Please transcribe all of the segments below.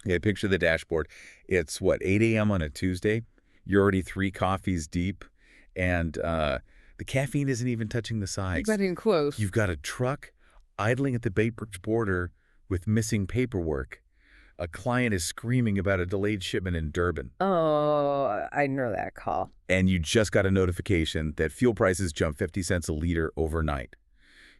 Okay, picture the dashboard. It's, what, 8 a.m. on a Tuesday? You're already 3 coffees deep, and the caffeine isn't even touching the sides. Not even close. You've got a truck idling at the Bainbridge border with missing paperwork. A client is screaming about a delayed shipment in Durban. Oh, I know that call. And you just got a notification that fuel prices jumped 50 cents a liter overnight.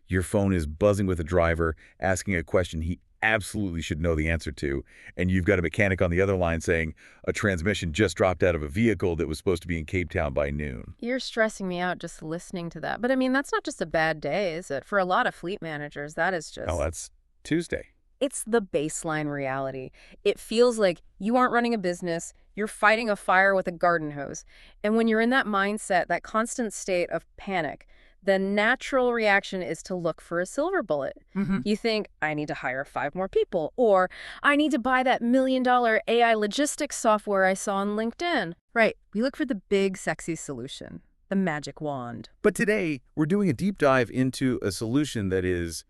Your phone is buzzing with a driver asking a question he absolutely should know the answer to, and you've got a mechanic on the other line saying a transmission just dropped out of a vehicle that was supposed to be in Cape Town by noon. You're stressing me out just listening to that. But I mean, that's not just a bad day, is it? For a lot of fleet managers, that is just... Oh, that's Tuesday. It's the baseline reality. It feels like you aren't running a business, you're fighting a fire with a garden hose. And when you're in that mindset, that constant state of panic, the natural reaction is to look for a silver bullet. You think, I need to hire 5 more people, or I need to buy that $1 million AI logistics software I saw on LinkedIn. Right. We look for the big, sexy solution, the magic wand. But today, we're doing a deep dive into a solution that is,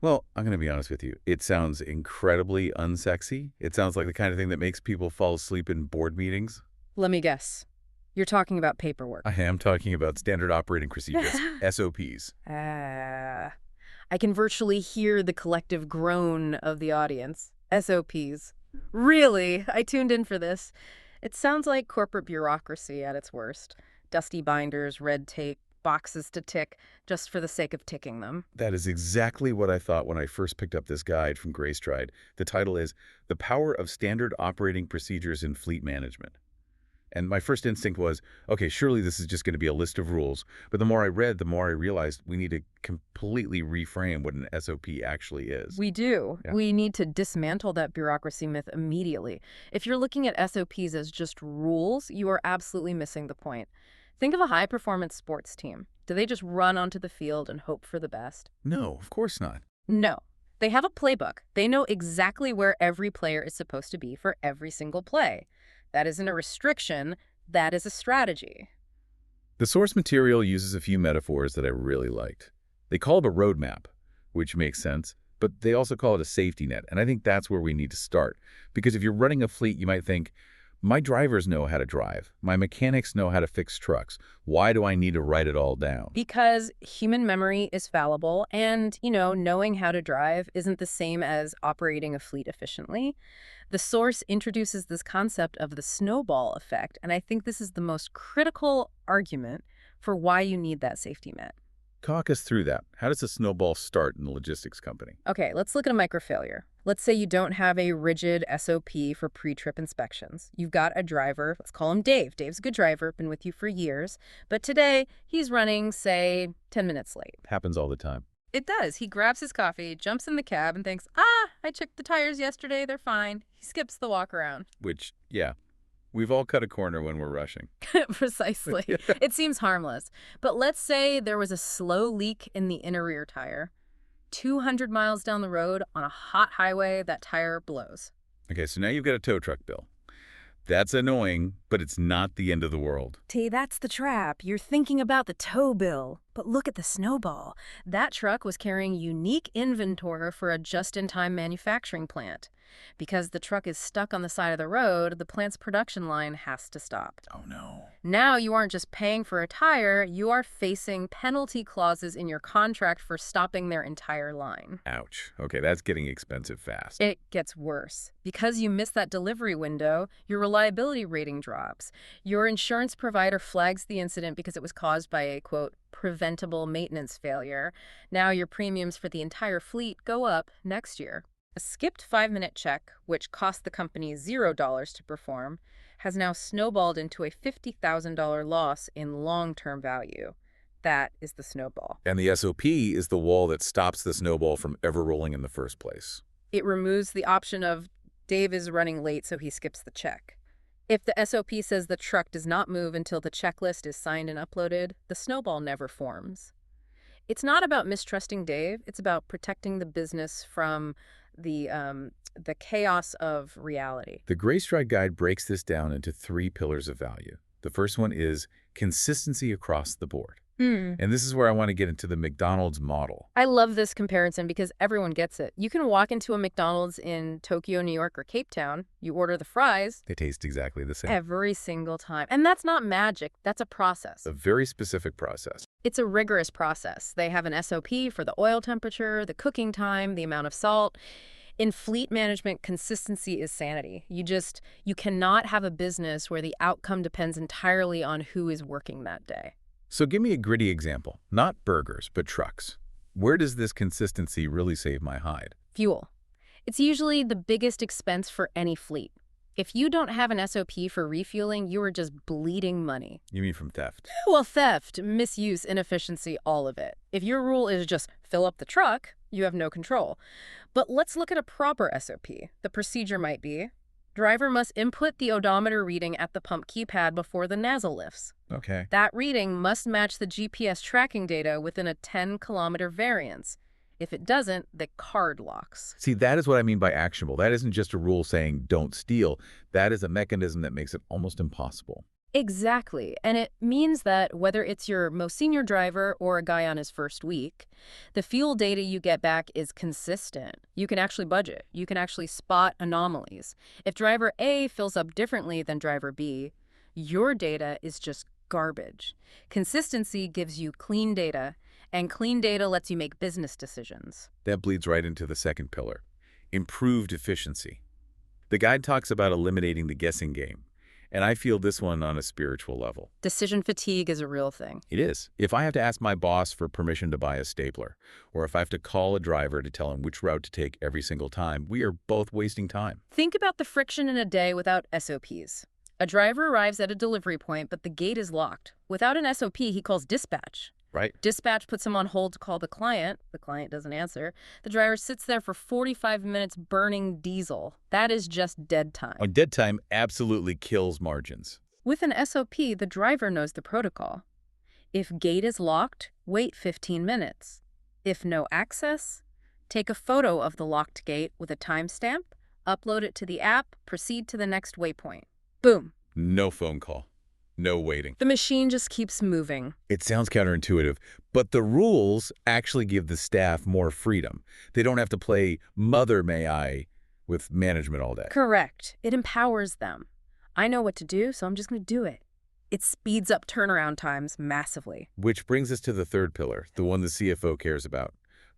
well, I'm going to be honest with you. It sounds incredibly unsexy. It sounds like the kind of thing that makes people fall asleep in board meetings. Let me guess. You're talking about paperwork. I am talking about standard operating procedures, SOPs. I can virtually hear the collective groan of the audience. SOPs. Really? I tuned in for this. It sounds like corporate bureaucracy at its worst. Dusty binders, red tape, boxes to tick, just for the sake of ticking them. That is exactly what I thought when I first picked up this guide from Greystride. The title is The Power of Standard Operating Procedures in Fleet Management. And my first instinct was, okay, surely this is just going to be a list of rules. But the more I read, the more I realized we need to completely reframe what an SOP actually is. We do. Yeah. We need to dismantle that bureaucracy myth immediately. If you're looking at SOPs as just rules, you are absolutely missing the point. Think of a high-performance sports team. Do they just run onto the field and hope for the best? No, of course not. No. They have a playbook. They know exactly where every player is supposed to be for every single play. That isn't a restriction, that is a strategy. The source material uses a few metaphors that I really liked. They call it a roadmap, which makes sense, but they also call it a safety net, and I think that's where we need to start. Because if you're running a fleet, you might think, my drivers know how to drive. My mechanics know how to fix trucks. Why do I need to write it all down? Because human memory is fallible and, knowing how to drive isn't the same as operating a fleet efficiently. The source introduces this concept of the snowball effect, and I think this is the most critical argument for why you need that safety net. Talk us through that. How does a snowball start in the logistics company? Okay, let's look at a microfailure. Let's say you don't have a rigid SOP for pre-trip inspections. You've got a driver, let's call him Dave. Dave's a good driver, been with you for years. But today, he's running, say, 10 minutes late. Happens all the time. It does. He grabs his coffee, jumps in the cab, and thinks, I checked the tires yesterday, they're fine. He skips the walk around. Which, yeah, we've all cut a corner when we're rushing. Precisely. It seems harmless. But let's say there was a slow leak in the inner rear tire. 200 miles down the road on a hot highway, that tire blows. Okay, so now you've got a tow truck bill. That's annoying, but it's not the end of the world. T, that's the trap. You're thinking about the tow bill. But look at the snowball. That truck was carrying unique inventory for a just-in-time manufacturing plant. Because the truck is stuck on the side of the road, the plant's production line has to stop. Oh, no. Now you aren't just paying for a tire, you are facing penalty clauses in your contract for stopping their entire line. Ouch. Okay, that's getting expensive fast. It gets worse. Because you missed that delivery window, your reliability rating drops. Your insurance provider flags the incident because it was caused by a, quote, preventable maintenance failure. Now your premiums for the entire fleet go up next year. A skipped 5-minute check, which cost the company $0 to perform, has now snowballed into a $50,000 loss in long-term value. That is the snowball. And the SOP is the wall that stops the snowball from ever rolling in the first place. It removes the option of Dave is running late, so he skips the check. If the SOP says the truck does not move until the checklist is signed and uploaded, the snowball never forms. It's not about mistrusting Dave. It's about protecting the business from the chaos of reality. The Greystride Guide breaks this down into 3 pillars of value. The first one is consistency across the board. Hmm. And this is where I want to get into the McDonald's model. I love this comparison because everyone gets it. You can walk into a McDonald's in Tokyo, New York, or Cape Town. You order the fries They taste exactly the same. every single time. And that's not magic. That's a process. A very specific process. It's a rigorous process. They have an SOP for the oil temperature, the cooking time, the amount of salt. In fleet management, consistency is sanity. You cannot have a business where the outcome depends entirely on who is working that day. So give me a gritty example. Not burgers, but trucks. Where does this consistency really save my hide? Fuel. It's usually the biggest expense for any fleet. If you don't have an SOP for refueling, you are just bleeding money. You mean from theft? Well, theft, misuse, inefficiency, all of it. If your rule is just fill up the truck, you have no control. But let's look at a proper SOP. The procedure might be, driver must input the odometer reading at the pump keypad before the nozzle lifts. Okay. That reading must match the GPS tracking data within a 10-kilometer variance. If it doesn't, the card locks. See, that is what I mean by actionable. That isn't just a rule saying don't steal. That is a mechanism that makes it almost impossible. Exactly. And it means that whether it's your most senior driver or a guy on his first week, the fuel data you get back is consistent. You can actually budget. You can actually spot anomalies. If driver A fills up differently than driver B, your data is just garbage. Consistency gives you clean data, and clean data lets you make business decisions. That bleeds right into the second pillar, improved efficiency. The guide talks about eliminating the guessing game, and I feel this one on a spiritual level. Decision fatigue is a real thing. It is. If I have to ask my boss for permission to buy a stapler, or if I have to call a driver to tell him which route to take every single time, we are both wasting time. Think about the friction in a day without SOPs. A driver arrives at a delivery point, but the gate is locked. Without an SOP, he calls dispatch. Right? Dispatch puts him on hold to call the client. The client doesn't answer. The driver sits there for 45 minutes burning diesel. That is just dead time. Dead time absolutely kills margins. With an SOP, the driver knows the protocol. If gate is locked, wait 15 minutes. If no access, take a photo of the locked gate with a timestamp, upload it to the app, proceed to the next waypoint. Boom. No phone call. No waiting. The machine just keeps moving. It sounds counterintuitive, but the rules actually give the staff more freedom. They don't have to play mother may I with management all day. Correct. It empowers them. I know what to do, so I'm just going to do it. It speeds up turnaround times massively. Which brings us to the third pillar, the one the CFO cares about.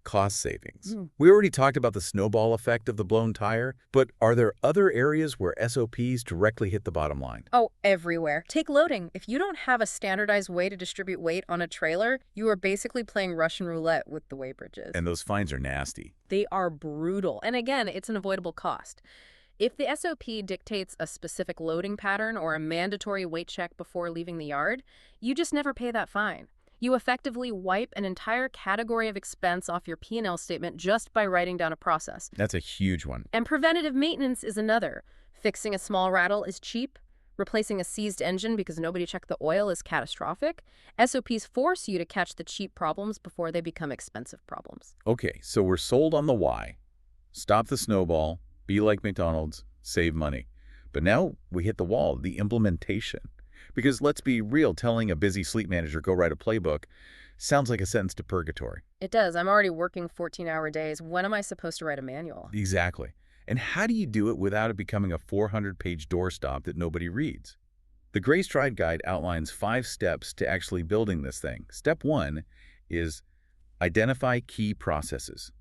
Cost savings. We already talked about the snowball effect of the blown tire, but are there other areas where SOPs directly hit the bottom line? Oh, everywhere. Take loading. If you don't have a standardized way to distribute weight on a trailer, you are basically playing Russian roulette with the weight bridges. And those fines are nasty. They are brutal. And again, it's an avoidable cost. If the SOP dictates a specific loading pattern or a mandatory weight check before leaving the yard, you just never pay that fine. You effectively wipe an entire category of expense off your P&L statement just by writing down a process. That's a huge one. And preventative maintenance is another. Fixing a small rattle is cheap. Replacing a seized engine because nobody checked the oil is catastrophic. SOPs force you to catch the cheap problems before they become expensive problems. Okay, so we're sold on the why. Stop the snowball, be like McDonald's, save money. But now we hit the wall, the implementation. Because let's be real, telling a busy fleet manager go write a playbook sounds like a sentence to purgatory. It does. I'm already working 14-hour days. When am I supposed to write a manual? Exactly. And how do you do it without it becoming a 400-page doorstop that nobody reads? The Greystride guide outlines 5 steps to actually building this thing. Step 1 is identify key processes.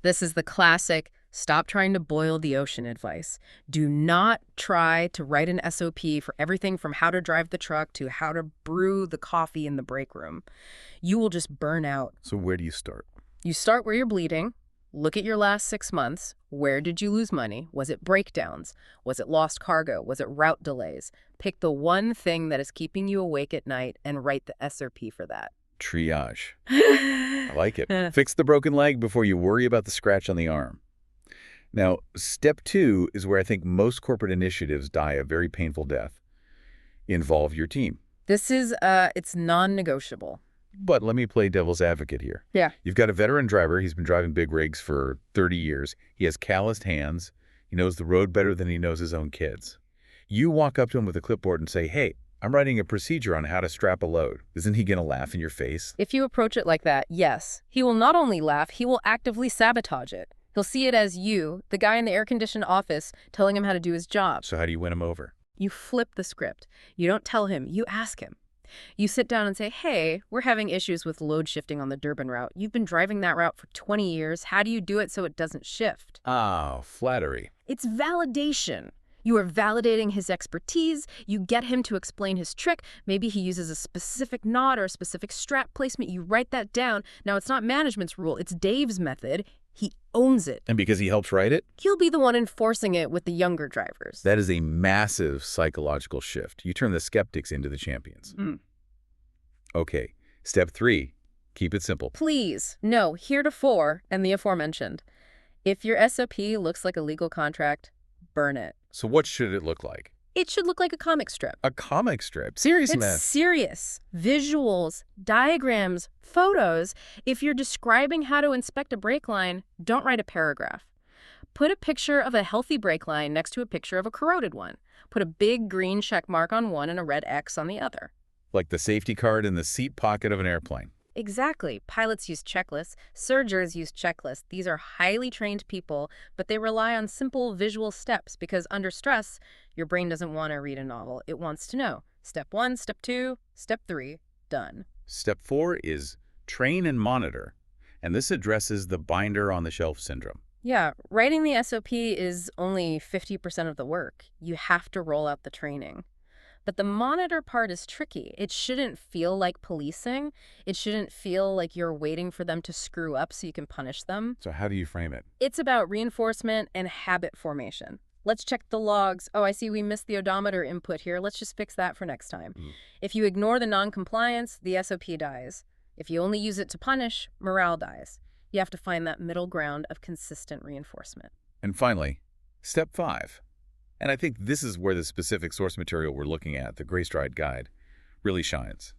This is the classic stop trying to boil the ocean advice. Do not try to write an SOP for everything from how to drive the truck to how to brew the coffee in the break room. You will just burn out. So where do you start? You start where you're bleeding. Look at your last 6 months. Where did you lose money? Was it breakdowns? Was it lost cargo? Was it route delays? Pick the one thing that is keeping you awake at night and write the SOP for that. Triage. I like it. Fix the broken leg before you worry about the scratch on the arm. Now, step 2 is where I think most corporate initiatives die a very painful death. Involve your team. This is, it's non-negotiable. But let me play devil's advocate here. Yeah. You've got a veteran driver. He's been driving big rigs for 30 years. He has calloused hands. He knows the road better than he knows his own kids. You walk up to him with a clipboard and say, hey, I'm writing a procedure on how to strap a load. Isn't he going to laugh in your face? If you approach it like that, yes, he will not only laugh, he will actively sabotage it. He'll see it as you, the guy in the air-conditioned office, telling him how to do his job. So how do you win him over? You flip the script. You don't tell him, you ask him. You sit down and say, hey, we're having issues with load shifting on the Durban route. You've been driving that route for 20 years. How do you do it so it doesn't shift? Oh, flattery. It's validation. You are validating his expertise. You get him to explain his trick. Maybe he uses a specific knot or a specific strap placement. You write that down. Now, it's not management's rule. It's Dave's method. He owns it. And because he helps write it? He'll be the one enforcing it with the younger drivers. That is a massive psychological shift. You turn the skeptics into the champions. Okay, step 3, keep it simple. Please, no, heretofore, and the aforementioned. If your SOP looks like a legal contract, burn it. So what should it look like? It should look like a comic strip. A comic strip? Serious, It's man. serious. Visuals, diagrams, photos. If you're describing how to inspect a brake line, don't write a paragraph. Put a picture of a healthy brake line next to a picture of a corroded one. Put a big green check mark on one and a red X on the other. Like the safety card in the seat pocket of an airplane. Exactly. Pilots use checklists. Surgeons use checklists. These are highly trained people, but they rely on simple visual steps because under stress, your brain doesn't want to read a novel. It wants to know. Step 1, step 2, step 3, done. Step 4 is train and monitor. And this addresses the binder on the shelf syndrome. Yeah, writing the SOP is only 50% of the work. You have to roll out the training. But the monitor part is tricky. It shouldn't feel like policing. It shouldn't feel like you're waiting for them to screw up so you can punish them. So how do you frame it? It's about reinforcement and habit formation. Let's check the logs. Oh, I see we missed the odometer input here. Let's just fix that for next time. If you ignore the non-compliance, the SOP dies. If you only use it to punish, morale dies. You have to find that middle ground of consistent reinforcement. And finally, step 5. And I think this is where the specific source material we're looking at, the Greystride guide, really shines.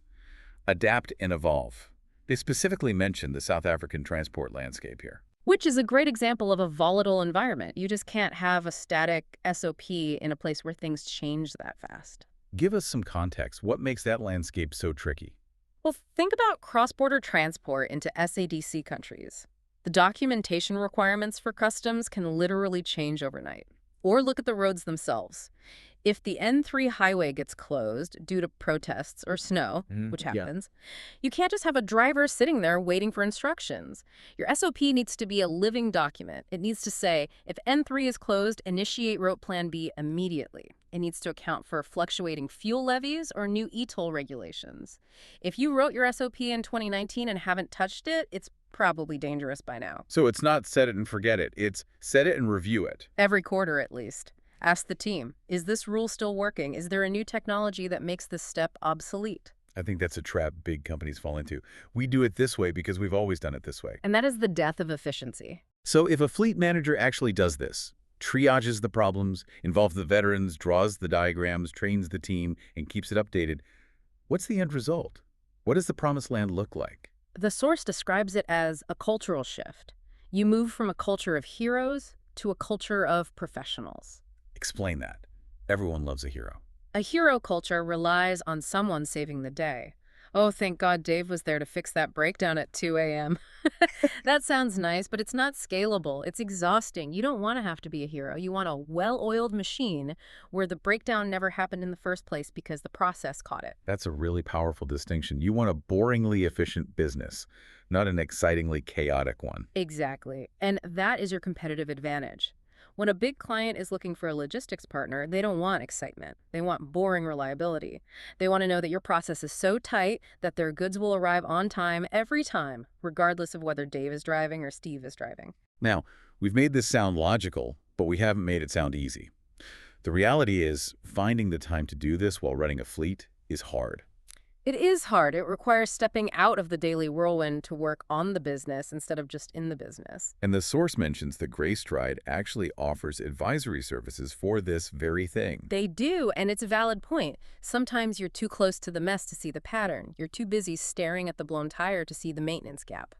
Adapt and evolve. They specifically mention the South African transport landscape here. Which is a great example of a volatile environment. You just can't have a static SOP in a place where things change that fast. Give us some context. What makes that landscape so tricky? Well, think about cross-border transport into SADC countries. The documentation requirements for customs can literally change overnight. Or look at the roads themselves. If the N3 highway gets closed due to protests or snow, which happens, you can't just have a driver sitting there waiting for instructions. Your SOP needs to be a living document. It needs to say, if N3 is closed, initiate route plan B immediately. It needs to account for fluctuating fuel levies or new e-toll regulations. If you wrote your SOP in 2019 and haven't touched it, it's probably dangerous by now. So it's not set it and forget it. It's set it and review it. Every quarter, at least. Ask the team, is this rule still working? Is there a new technology that makes this step obsolete? I think that's a trap big companies fall into. We do it this way because we've always done it this way. And that is the death of efficiency. So if a fleet manager actually does this, triages the problems, involves the veterans, draws the diagrams, trains the team, and keeps it updated, what's the end result? What does the promised land look like? The source describes it as a cultural shift. You move from a culture of heroes to a culture of professionals. Explain that. Everyone loves a hero. A hero culture relies on someone saving the day. Oh, thank God Dave was there to fix that breakdown at 2 a.m. That sounds nice, but it's not scalable. It's exhausting. You don't want to have to be a hero. You want a well-oiled machine where the breakdown never happened in the first place because the process caught it. That's a really powerful distinction. You want a boringly efficient business, not an excitingly chaotic one. Exactly. And that is your competitive advantage. When a big client is looking for a logistics partner, they don't want excitement. They want boring reliability. They want to know that your process is so tight that their goods will arrive on time every time, regardless of whether Dave is driving or Steve is driving. Now, we've made this sound logical, but we haven't made it sound easy. The reality is, finding the time to do this while running a fleet is hard. It is hard. It requires stepping out of the daily whirlwind to work on the business instead of just in the business. And the source mentions that Greystride actually offers advisory services for this very thing. They do, and it's a valid point. Sometimes you're too close to the mess to see the pattern. You're too busy staring at the blown tire to see the maintenance gap.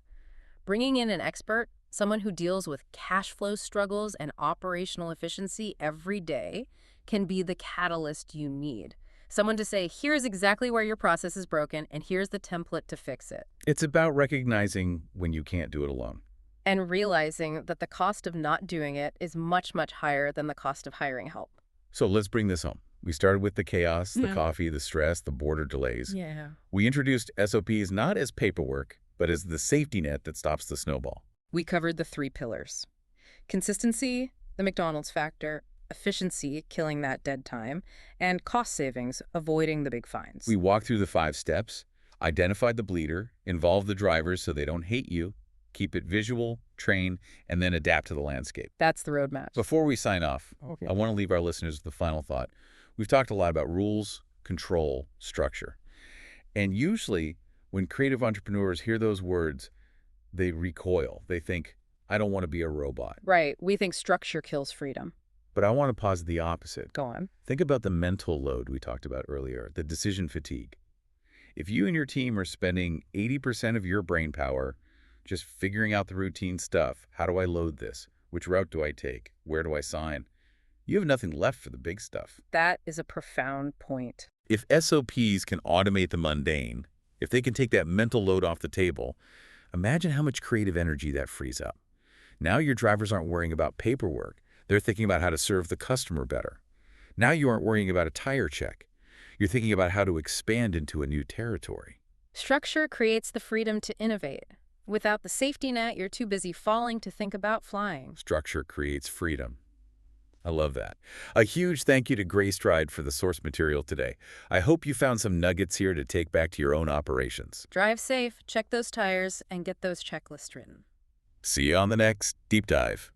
Bringing in an expert, someone who deals with cash flow struggles and operational efficiency every day, can be the catalyst you need. Someone to say, here's exactly where your process is broken, and here's the template to fix it. It's about recognizing when you can't do it alone. And realizing that the cost of not doing it is much, much higher than the cost of hiring help. So let's bring this home. We started with the chaos, the Yeah. coffee, the stress, the border delays. Yeah. We introduced SOPs not as paperwork, but as the safety net that stops the snowball. We covered the 3 pillars. Consistency, the McDonald's factor, efficiency, killing that dead time, and cost savings, avoiding the big fines. We walked through the 5 steps, identified the bleeder, involved the drivers so they don't hate you, keep it visual, train, and then adapt to the landscape. That's the roadmap. Before we sign off, Okay. I want to leave our listeners with a final thought. We've talked a lot about rules, control, structure. And usually, when creative entrepreneurs hear those words, they recoil. They think, I don't want to be a robot. Right. We think structure kills freedom. But I want to posit the opposite. Go on. Think about the mental load we talked about earlier, the decision fatigue. If you and your team are spending 80% of your brain power just figuring out the routine stuff, how do I load this? Which route do I take? Where do I sign? You have nothing left for the big stuff. That is a profound point. If SOPs can automate the mundane, if they can take that mental load off the table, imagine how much creative energy that frees up. Now your drivers aren't worrying about paperwork. They're thinking about how to serve the customer better. Now you aren't worrying about a tire check. You're thinking about how to expand into a new territory. Structure creates the freedom to innovate. Without the safety net, you're too busy falling to think about flying. Structure creates freedom. I love that. A huge thank you to Greystride for the source material today. I hope you found some nuggets here to take back to your own operations. Drive safe, check those tires, and get those checklists written. See you on the next Deep Dive.